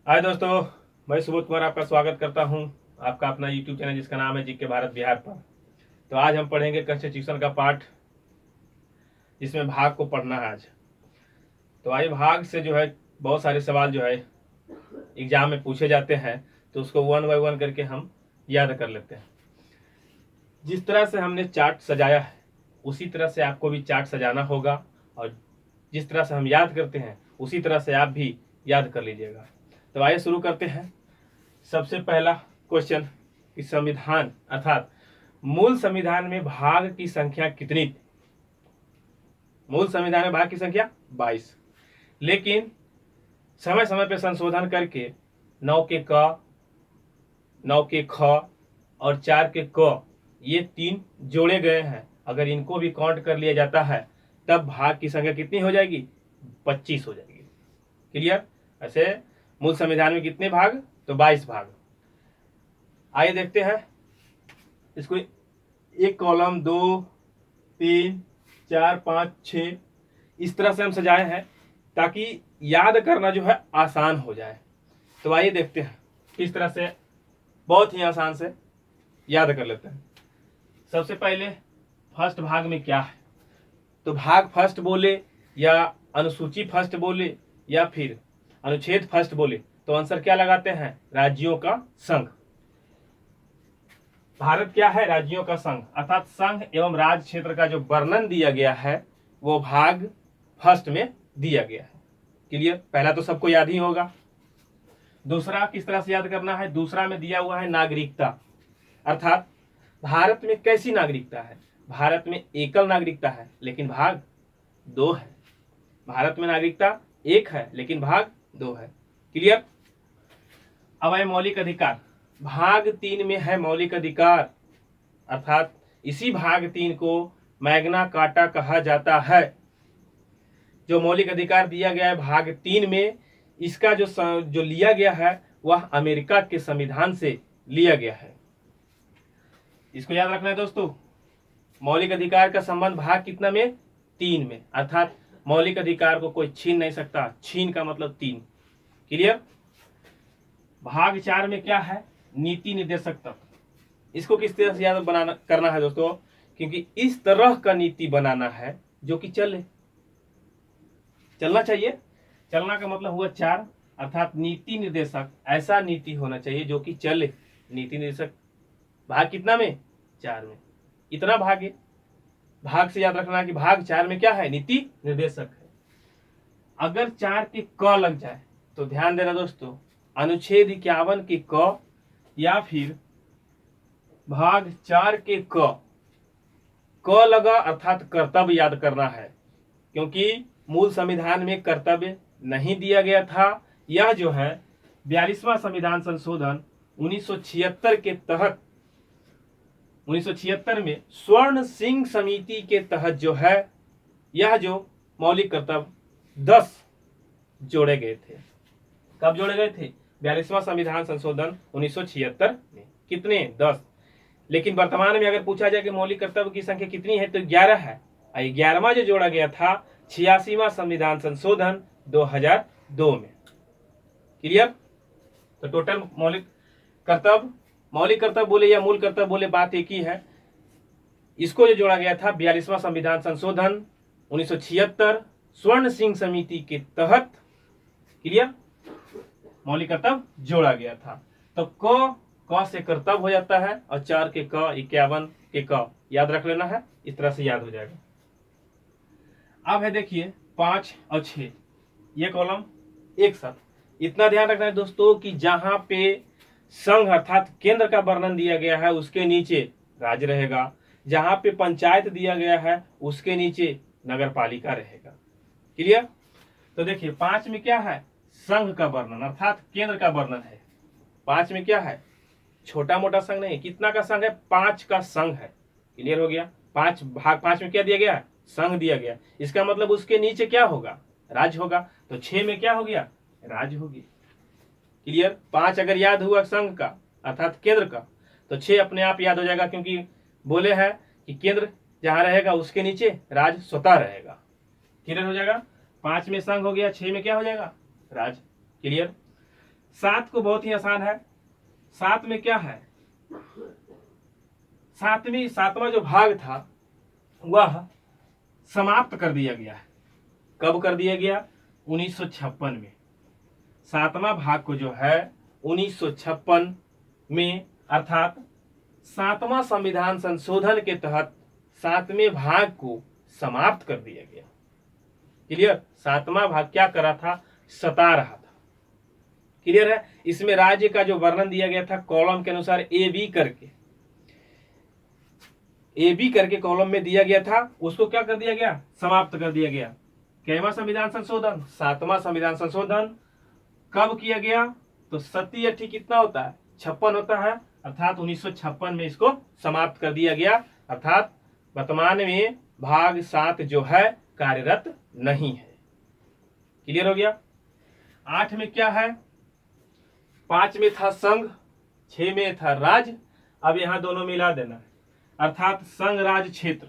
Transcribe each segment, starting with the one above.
हाय दोस्तों, मैं सुबोध कुमार आपका स्वागत करता हूं आपका अपना यूट्यूब चैनल जिसका नाम है जीके भारत बिहार पर। तो आज हम पढ़ेंगे कॉन्स्टिट्यूशन का पार्ट, जिसमें भाग को पढ़ना है आज। तो आइए, भाग से जो है बहुत सारे सवाल जो है एग्जाम में पूछे जाते हैं, तो उसको वन बाय वन करके हम याद कर लेते हैं। जिस तरह से हमने चार्ट सजाया है उसी तरह से आपको भी चार्ट सजाना होगा, और जिस तरह से हम याद करते हैं उसी तरह से आप भी याद कर लीजिएगा। तो आइए शुरू करते हैं। सबसे पहला क्वेश्चन कि संविधान अर्थात मूल संविधान में भाग की संख्या कितनी थी? मूल संविधान में भाग की संख्या 22, लेकिन समय समय पर संशोधन करके 9 के क, 9 के ख और 4 के क ये 3 जोड़े गए हैं। अगर इनको भी काउंट कर लिया जाता है तब भाग की संख्या कितनी हो जाएगी? 25 हो जाएगी। क्लियर? ऐसे मूल संविधान में कितने भाग? तो 22 भाग। आइए देखते हैं इसको। एक कॉलम 2 3 4 5 6 इस तरह से हम सजाए हैं ताकि याद करना जो है आसान हो जाए। तो आइए देखते हैं किस तरह से बहुत ही आसान से याद कर लेते हैं। सबसे पहले फर्स्ट भाग में क्या है? तो भाग फर्स्ट बोले या अनुसूची फर्स्ट बोले या फिर अनुच्छेद फर्स्ट बोले तो आंसर क्या लगाते हैं? राज्यों का संघ। भारत क्या है? राज्यों का संघ, अर्थात संघ एवं राज्य क्षेत्र का जो वर्णन दिया गया है वो भाग फर्स्ट में दिया गया है। क्लियर? पहला तो सबको याद ही होगा। दूसरा किस तरह से याद करना है? दूसरा में दिया हुआ है नागरिकता, अर्थात भारत में कैसी नागरिकता है? भारत में एकल नागरिकता है लेकिन भाग 2 है। भारत में नागरिकता 1 है लेकिन भाग 2 है। क्लियर? अब है मौलिक अधिकार। भाग 3 में है मौलिक अधिकार, अर्थात इसी भाग 3 को मैग्ना कार्टा कहा जाता है। जो मौलिक अधिकार दिया गया है भाग 3 में, इसका जो लिया गया है वह अमेरिका के संविधान से लिया गया है। इसको याद रखना है दोस्तों। मौलिक अधिकार का संबंध भाग कितना में? 3 में, अर्थात मौलिक अधिकार को कोई छीन नहीं सकता। छीन का मतलब 3। क्लियर? भाग 4 में क्या है? नीति निर्देशक तत्व। इसको किस तरह से याद करना है दोस्तों? क्योंकि इस तरह का नीति बनाना है जो कि चलना चाहिए। चलना का मतलब हुआ 4, अर्थात नीति निर्देशक ऐसा नीति होना चाहिए जो कि चले। नीति निर्देशक भाग कितना में? 4 में। इतना भाग है। भाग से याद रखना कि भाग 4 में क्या है? नीति निर्देशक है। अगर 4 के क लग जाए तो ध्यान देना दोस्तों, अनुच्छेद 51 के क या फिर भाग 4 के क लगा अर्थात कर्तव्य याद करना है, क्योंकि मूल संविधान में कर्तव्य नहीं दिया गया था। यह जो है 42वां संविधान संशोधन 1976 के तहत 1976 में स्वर्ण सिंह समिति के तहत जो है यह जो मौलिक कर्तव्य 10 जोड़े गए थे। कब जोड़े गए थे? 42वां संविधान संशोधन 1976 में। कितने? 10। लेकिन वर्तमान में अगर पूछा जाए कि मौलिक कर्तव्य की संख्या कितनी है तो 11 है। 11वां जो जोड़ा गया था 86वां संविधान संशोधन 2002 में। क्लियर? तो टोटल मौलिक कर्तव्य बोले या मूल कर्तव्य बोले बात एक ही है। इसको जो जोड़ा गया था 42वां संविधान संशोधन 1976 स्वर्ण सिंह समिति के तहत, क्लियर, मौलिक कर्तव्य जोड़ा गया था। तो क से कर्तव्य हो जाता है और 4 के क 51 के क याद रख लेना है। इस तरह से याद हो जाएगा। अब है देखिए 5 और 6 ये कॉलम एक साथ। इतना ध्यान रखना है दोस्तों कि जहां पे संघ अर्थात केंद्र का वर्णन दिया गया है उसके नीचे राज्य रहेगा, जहां पे पंचायत दिया गया है उसके नीचे नगर पालिका रहेगा। क्लियर? तो देखिए 5 में क्या है? संघ का वर्णन अर्थात केंद्र का वर्णन है। 5 में क्या है? छोटा मोटा संघ नहीं। कितना का संघ है? 5 का संघ है। क्लियर हो गया? भाग 5 में क्या दिया गया? संघ दिया गया। इसका मतलब उसके नीचे क्या होगा? राज्य होगा। तो 6 में क्या हो गया? राज्य हो गया। क्लियर? 5 अगर याद हुआ संघ का अर्थात केंद्र का तो 6 अपने आप याद हो जाएगा, क्योंकि बोले हैं कि केंद्र जहां रहेगा उसके नीचे राज्य स्वतः रहेगा। क्लियर हो जाएगा? 5 में संघ हो गया, 6 में क्या हो जाएगा? राज्य। क्लियर? 7 को बहुत ही आसान है। 7 में क्या है, सातवां जो भाग था वह समाप्त कर दिया गया है। कब कर दिया गया? 1956 में। 7वां भाग को जो है 1956 में, अर्थात 7वां संविधान संशोधन के तहत 7वें भाग को समाप्त कर दिया गया। क्लियर? 7वां भाग क्या कर रहा था? सता रहा था। क्लियर है? इसमें राज्य का जो वर्णन दिया गया था कॉलम के अनुसार ए बी करके कॉलम में दिया गया था, उसको क्या कर दिया गया? समाप्त कर दिया गया। कैवा संविधान संशोधन? 7वां संविधान संशोधन। कब किया गया? तो 7 कितना होता है? 56 होता है, अर्थात 1956 में इसको समाप्त कर दिया गया। अर्थात वर्तमान में भाग 7 जो है कार्यरत नहीं है। क्लियर हो गया? 8 में क्या है? 5 में था संघ, 6 में था राज्य। अब यहां दोनों मिला देना है, अर्थात संघ राज्य क्षेत्र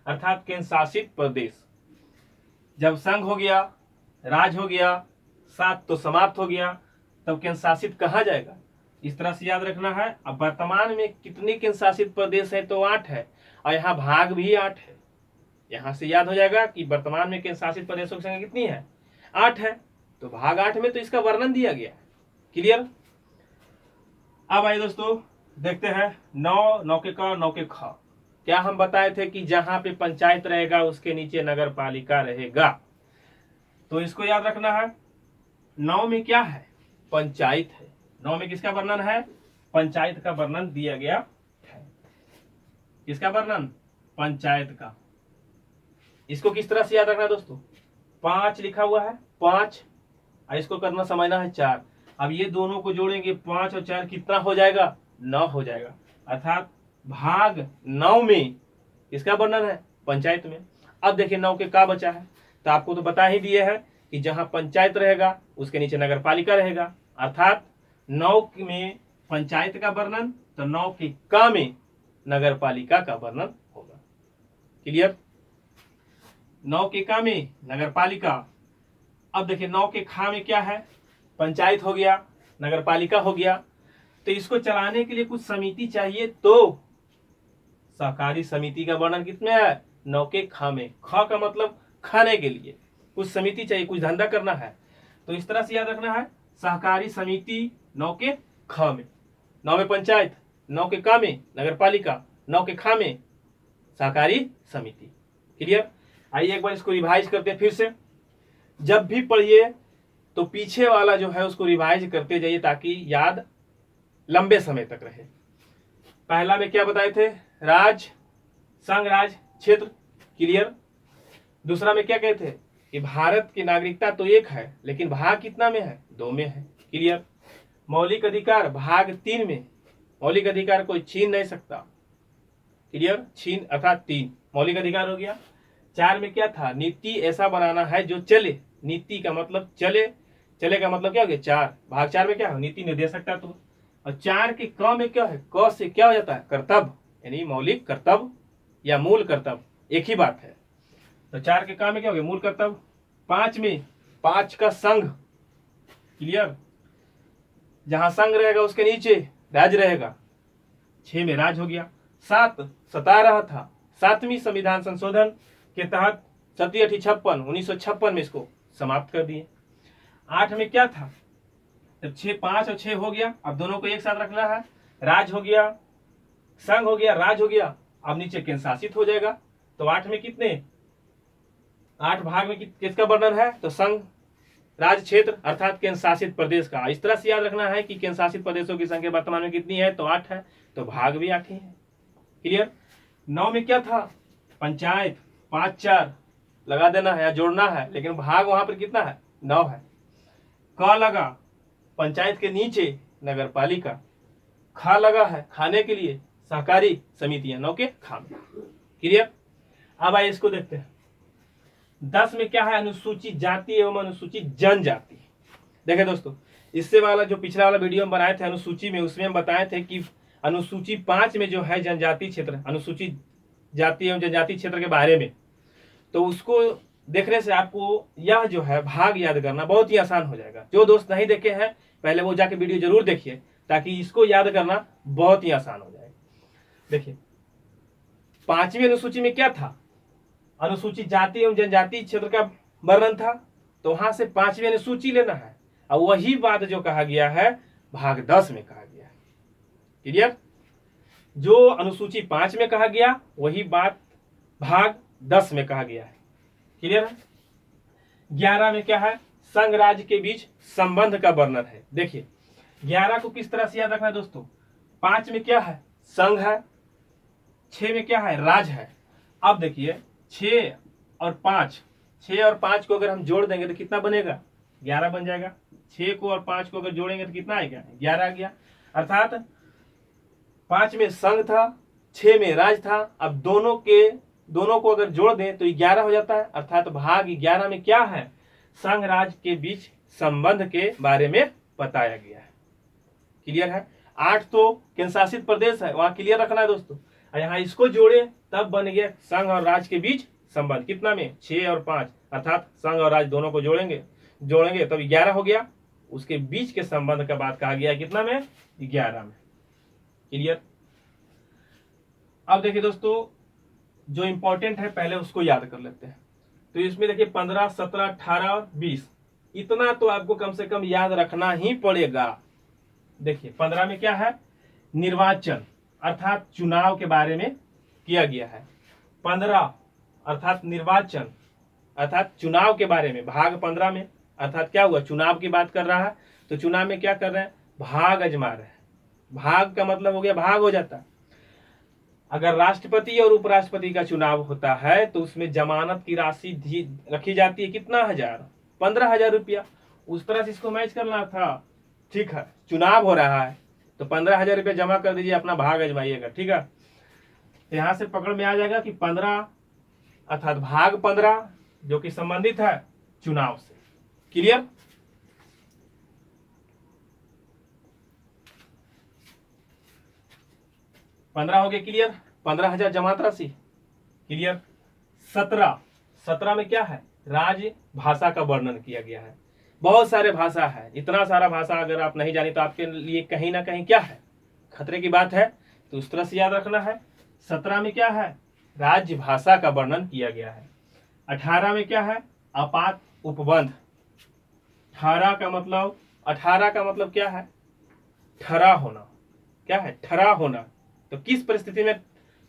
अर्थात केंद्र शासित प्रदेश। जब संघ हो गया, राज्य हो गया, 7 तो समाप्त हो गया, तब केंद्र शासित कहा जाएगा? इस तरह से याद रखना है। अब वर्तमान में कितने केंद्र शासित प्रदेश है? तो 8 है, और यहाँ भाग भी 8 है। यहां से याद हो जाएगा कि वर्तमान में केंद्र शासित प्रदेशों की संख्या कितनी है? 8 है। तो भाग 8 में तो इसका वर्णन दिया गया। क्लियर? अब आइए दोस्तों देखते हैं 9 के क 9 के ख। क्या हम बताए थे कि जहां पे पंचायत रहेगा उसके नीचे नगर पालिका रहेगा। तो इसको याद रखना है। 9 में क्या है? पंचायत है। 9 में किसका वर्णन है? पंचायत का वर्णन दिया गया है। किसका वर्णन? पंचायत का। इसको किस तरह से याद रखना है दोस्तों? 5 लिखा हुआ है, 5, और इसको करना समझना है 4। अब ये दोनों को जोड़ेंगे, 5 और 4 कितना हो जाएगा? 9 हो जाएगा। अर्थात भाग 9 में किसका वर्णन है? पंचायत में। अब देखिए 9 के का बचा है, तो आपको तो बता ही दिए है कि जहां पंचायत रहेगा उसके नीचे नगर पालिका रहेगा। अर्थात 9 में पंचायत का वर्णन, तो 9 के का में नगर पालिका का वर्णन होगा। क्लियर? 9 के का में नगर पालिका। अब देखिए 9 के खा में क्या है? पंचायत हो गया, नगर पालिका हो गया। तो इसको चलाने के लिए कुछ समिति चाहिए, तो सहकारी समिति का वर्णन कितने है? 9 के ख में। ख का मतलब खाने के लिए कुछ समिति चाहिए, कुछ धंधा करना है, तो इस तरह से याद रखना है। सहकारी समिति 9 के ख में। 9 में पंचायत, 9 के क में नगर पालिका, 9 के ख में सहकारी समिति। क्लियर? आइए एक बार इसको रिवाइज करते हैं फिर से। जब भी पढ़िए तो पीछे वाला जो है उसको रिवाइज करते जाइए ताकि याद लंबे समय तक रहे। पहला में क्या बताए थे? राज्य, संघ राज्य क्षेत्र। क्लियर? दूसरा में क्या कहते हैं कि भारत की नागरिकता तो 1 है, लेकिन भाग कितना में है? 2 में है। क्लियर? मौलिक अधिकार भाग 3 में, मौलिक अधिकार कोई छीन नहीं सकता। क्लियर? छीन अर्थात 3 मौलिक अधिकार हो गया। 4 में क्या था? नीति ऐसा बनाना है जो चले। नीति का मतलब चले, चले का मतलब क्या हो गया? 4। भाग 4 में क्या है? नीति निर्देशक तत्व। और 4 के क में क्या है? क से क्या हो जाता है? कर्तव्य, यानी मौलिक कर्तव्य या मूल कर्तव्य, एक ही बात है। तो 4 के क में क्या हो गया? मूल कर्तव्य। 5 में 5 का संघ। क्लियर? जहां संघ रहेगा उसके नीचे राज्य रहेगा। 6 में राज्य हो गया। 7 सता रहा था, 7वीं संविधान संशोधन के तहत 1956 में इसको समाप्त कर दिए। 8 में क्या था? जब 6, 5 और 6 हो गया, अब दोनों को एक साथ रखना है। राज्य हो गया, संघ हो गया, राज्य हो गया, अब नीचे केंद्र शासित हो जाएगा। तो 8 में कितने? 8 भाग में किसका वर्णन है? तो संघ राज्य क्षेत्र अर्थात केंद्र शासित प्रदेश का। इस तरह से याद रखना है कि केंद्र शासित प्रदेशों की संख्या वर्तमान में कितनी है? तो 8 है, तो भाग भी 8 ही है। क्लियर? 9 में क्या था? पंचायत। 5, 4 लगा देना है या जोड़ना है, लेकिन भाग वहां पर कितना है? 9 है। क लगा, पंचायत के नीचे नगर पालिका। खा लगा है खाने के लिए, सहकारी समितियां 9 के खा में। क्लियर? अब आइए इसको देखते हैं। 10 में क्या है? अनुसूचित जाति एवं अनुसूचित जनजाति। देखिए दोस्तों, इससे वाला जो पिछला वाला वीडियो हम बनाए थे अनुसूची में, उसमें हम बताए थे कि अनुसूची 5 में जो है जनजाति क्षेत्र, अनुसूचित जाति एवं जनजाति क्षेत्र के बारे में, तो उसको देखने से आपको यह जो है भाग याद करना बहुत ही आसान हो जाएगा। जो दोस्त नहीं देखे हैं पहले वो जाके वीडियो जरूर देखिए, ताकि इसको याद करना बहुत ही आसान हो जाए। देखिए 5वीं अनुसूची में क्या था, अनुसूचित जाति एवं जनजाति क्षेत्र का वर्णन था, तो वहां से 5वीं अनुसूची लेना है और वही बात जो कहा गया है भाग 10 में कहा गया है। क्लियर? जो अनुसूची 5 में कहा गया वही बात भाग 10 में कहा गया है। क्लियर है? 11 में क्या है, संघ राज्य के बीच संबंध का वर्णन है। देखिए 11 को किस तरह से याद रखना है दोस्तों, 5 में क्या है, संघ है, 6 में क्या है, राज है। अब देखिए 6 और 5, 6 और 5 को अगर हम जोड़ देंगे तो कितना बनेगा, 11 बन जाएगा। 6 को और 5 को अगर जोड़ेंगे तो कितना आएगा, 11 आ गया। अर्थात 5 में संघ था, 6 में राज था। अब दोनों को अगर जोड़ दें तो 11 हो जाता है। अर्थात भाग 11 में क्या है, संघ राज्य के बीच संबंध के बारे में बताया गया है। क्लियर है? 8 तो केंद्र शासित प्रदेश है, वहां क्लियर रखना है दोस्तों। यहाँ इसको जोड़े तब बन गया संघ और राज्य के बीच संबंध। कितना में, 6 और 5, अर्थात संघ और राज्य दोनों को जोड़ेंगे तब 11 हो गया। उसके बीच के संबंध का बात कहा गया कितना में, 11 में। क्लियर? अब देखिए दोस्तों जो इंपॉर्टेंट है पहले उसको याद कर लेते हैं। तो इसमें देखिए 15, 17, 18 और 20, इतना तो आपको कम से कम याद रखना ही पड़ेगा। देखिए 15 में क्या है, निर्वाचन अर्थात चुनाव के बारे में किया गया है। 15 अर्थात निर्वाचन अर्थात चुनाव के बारे में, भाग 15 में अर्थात क्या हुआ, चुनाव की बात कर रहा है। तो चुनाव में क्या कर रहे हैं, भाग आजमा रहे हैं। भाग का मतलब हो गया भाग हो जाता है। अगर राष्ट्रपति और उपराष्ट्रपति का चुनाव होता है तो उसमें जमानत की राशि रखी जाती है कितना, 15,000 रुपया। उस तरह से इसको मैच करना था। ठीक है, चुनाव हो रहा है तो 15,000 रुपया जमा कर दीजिए, अपना भाग आजमाइएगा। ठीक है, यहां से पकड़ में आ जाएगा कि 15 अर्थात भाग 15 जो कि संबंधित है चुनाव से। क्लियर? पंद्रह हो गए क्लियर, 15,000 जमात राशि। क्लियर? 17 में क्या है, राज्य भाषा का वर्णन किया गया है। बहुत सारे भाषा है, इतना सारा भाषा अगर आप नहीं जाने तो आपके लिए कहीं ना कहीं क्या है, खतरे की बात है। तो उस तरह से याद रखना है। 17 में क्या है, राज्य भाषा का वर्णन किया गया है। 18 में क्या है, आपात उपबंध। 18 का मतलब क्या है, ठहरा होना। क्या है, ठहरा होना। तो किस परिस्थिति में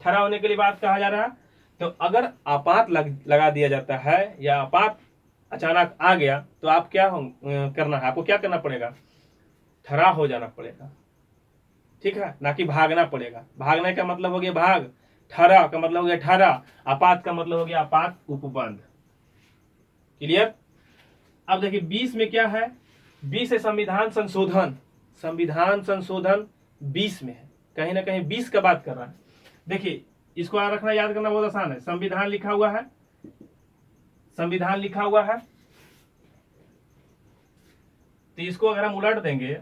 ठहरा होने के लिए बात कहा जा रहा है, तो अगर आपात लगा दिया जाता है या आपात अचानक आ गया तो आप क्या करना है, आपको क्या करना पड़ेगा, ठहरा हो जाना पड़ेगा। ठीक है, ना कि भागना पड़ेगा। भागने का मतलब हो गया भाग, ठहरा का मतलब हो गया ठहरा, आपात का मतलब हो गया आपात उपबंध। क्लियर? अब देखिए 20 में क्या है, 20 है संविधान संशोधन। संविधान संशोधन 20 में है, कहीं ना कहीं 20 का बात कर रहा है। देखिए इसको रखना, याद करना बहुत आसान है। संविधान लिखा हुआ है, संविधान लिखा हुआ है, तो इसको अगर हम उलट देंगे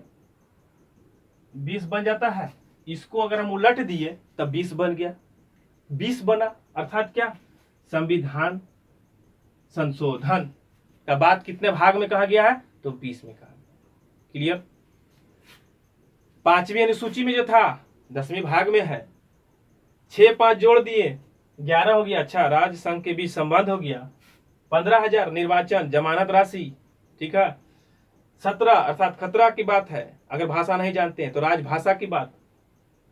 20 बन जाता है। इसको अगर हम उलट दिए तब 20 बन गया, 20 बना। अर्थात क्या, संविधान संशोधन का बात कितने भाग में कहा गया है, तो 20 में कहा गया। क्लियर? 5वीं अनुसूची में जो था 10वें भाग में है, 6 5 जोड़ दिए 11 हो गया। अच्छा, राज्य संघ के बीच संबंध हो गया। 15,000 निर्वाचन जमानत राशि। ठीक है, 17 अर्थात खतरा की बात है, अगर भाषा नहीं जानते हैं तो राजभाषा की बात।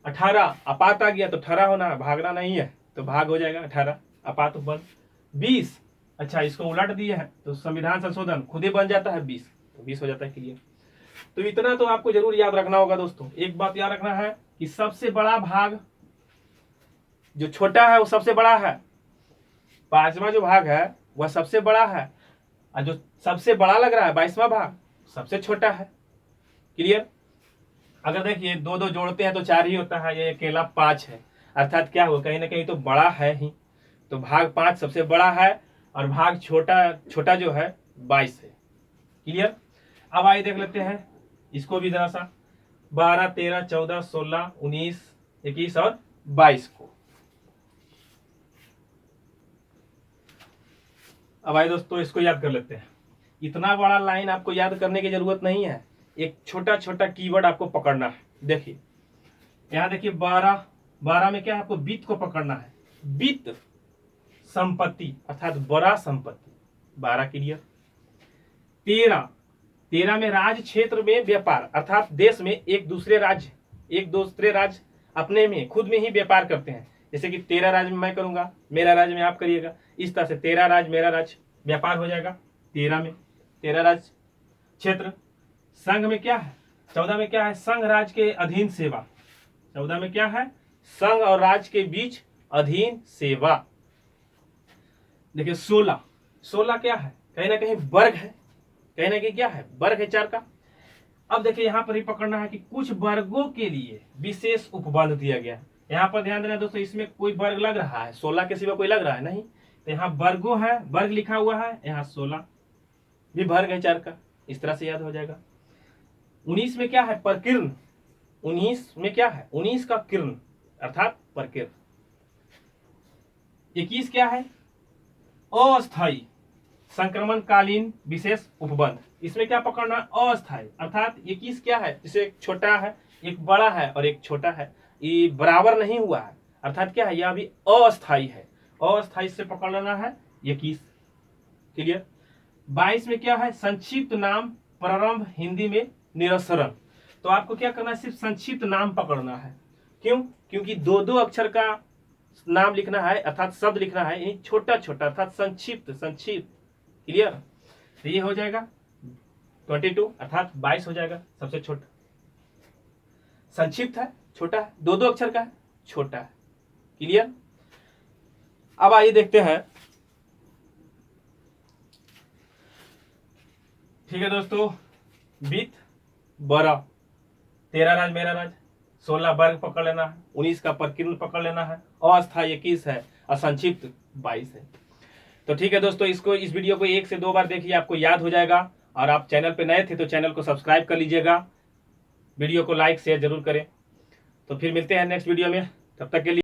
18 आपात आ गया तो ठहरा होना, भागना नहीं है तो भाग हो जाएगा 18 आपात उपबंध। 20 अच्छा इसको उलट दिए है तो संविधान संशोधन खुद ही बन जाता है 20, तो 20 हो जाता है। क्लियर? तो इतना तो आपको जरूर याद रखना होगा दोस्तों। एक बात याद रखना है कि सबसे बड़ा भाग, जो छोटा है वो सबसे बड़ा है। 5वां जो भाग है वह सबसे बड़ा है, और जो सबसे बड़ा लग रहा है 22वां भाग सबसे छोटा है। क्लियर? अगर देखिए 2 2 जोड़ते हैं तो 4 ही होता है, ये अकेला 5 है। अर्थात क्या हुआ, कहीं ना कहीं तो बड़ा है ही। तो भाग 5 सबसे बड़ा है और भाग छोटा जो है 22 है। क्लियर? अब आइए देख लेते हैं इसको भी जरा सा, 12 13 14 16 19 21 और 22 को। अब आइए दोस्तों इसको याद कर लेते हैं। इतना बड़ा लाइन आपको याद करने की जरूरत नहीं है, एक छोटा छोटा कीवर्ड आपको पकड़ना है। देखिए यहाँ देखिए 12, 12 में क्या है, आपको वित्त को पकड़ना है। वित्त संपत्ति अर्थात बड़ा संपत्ति, 12 क्लियर। 13, 13 में राज्य क्षेत्र में व्यापार अर्थात देश में एक दूसरे राज्य अपने में खुद में ही व्यापार करते हैं। जैसे कि 13 राज्य में मैं करूंगा, मेरा राज्य में आप करिएगा, इस तरह से 13 राज्य मेरा राज्य, व्यापार हो जाएगा 13 में, 13 राज्य क्षेत्र। संघ में क्या है, 14 में क्या है, संघ राज्य के अधीन सेवा। 14 में क्या है, संघ और राज्य के बीच अधीन सेवा। देखिए 16, 16 क्या है, कहीं ना कहीं वर्ग है, कहीं ना कहीं क्या है, वर्ग है 4 का। अब देखिए यहाँ पर ही पकड़ना है कि कुछ वर्गों के लिए विशेष उपबंध दिया गया है। यहाँ पर ध्यान देना दोस्तों, इसमें कोई वर्ग लग रहा है, 16 के सिवा कोई लग रहा है नहीं, तो यहाँ वर्गों है, वर्ग लिखा हुआ है, यहाँ 16 भी वर्ग है 4 का, इस तरह से याद हो जाएगा। 19 में क्या है, प्रकीर्ण। 19 में क्या है, 19 का किर्ण अर्थात प्रकीर्ण। 21 क्या है, अस्थायी संक्रमणकालीन विशेष उपबंध। इसमें क्या पकड़ना, अस्थायी अर्थात 21 क्या है, जैसे एक छोटा है, एक बड़ा है और एक छोटा है, ये बराबर नहीं हुआ है, अर्थात क्या है, यह अभी अस्थायी है, अस्थायी से पकड़ लेना है 21 क्लियर। 22 में क्या है, संक्षिप्त नाम प्रारंभ हिंदी में निरसरण। तो आपको क्या करना है, सिर्फ संक्षिप्त नाम पकड़ना है। क्यों, क्योंकि 2-2 अक्षर का नाम लिखना है अर्थात शब्द लिखना है, यानी छोटा छोटा अर्थात संक्षिप्त क्लियर। तो ये हो जाएगा 22 अर्थात 22 हो जाएगा, सबसे छोटा। संक्षिप्त है, छोटा है, 2-2 अक्षर का है, छोटा है क्लियर। अब आइए देखते हैं, ठीक है दोस्तों। वित्त बड़ा, 13 राज्य मेरा राज्य, 16 वर्ग पकड़ लेना है, 19 का प्रकीर्ण पकड़ लेना है, अस्थायी 21 है और संक्षिप्त 22 है। तो ठीक है दोस्तों, इस वीडियो को 1 से 2 बार देखिए, आपको याद हो जाएगा। और आप चैनल पे नए थे तो चैनल को सब्सक्राइब कर लीजिएगा, वीडियो को लाइक शेयर जरूर करें। तो फिर मिलते हैं नेक्स्ट वीडियो में, तब तक के लिए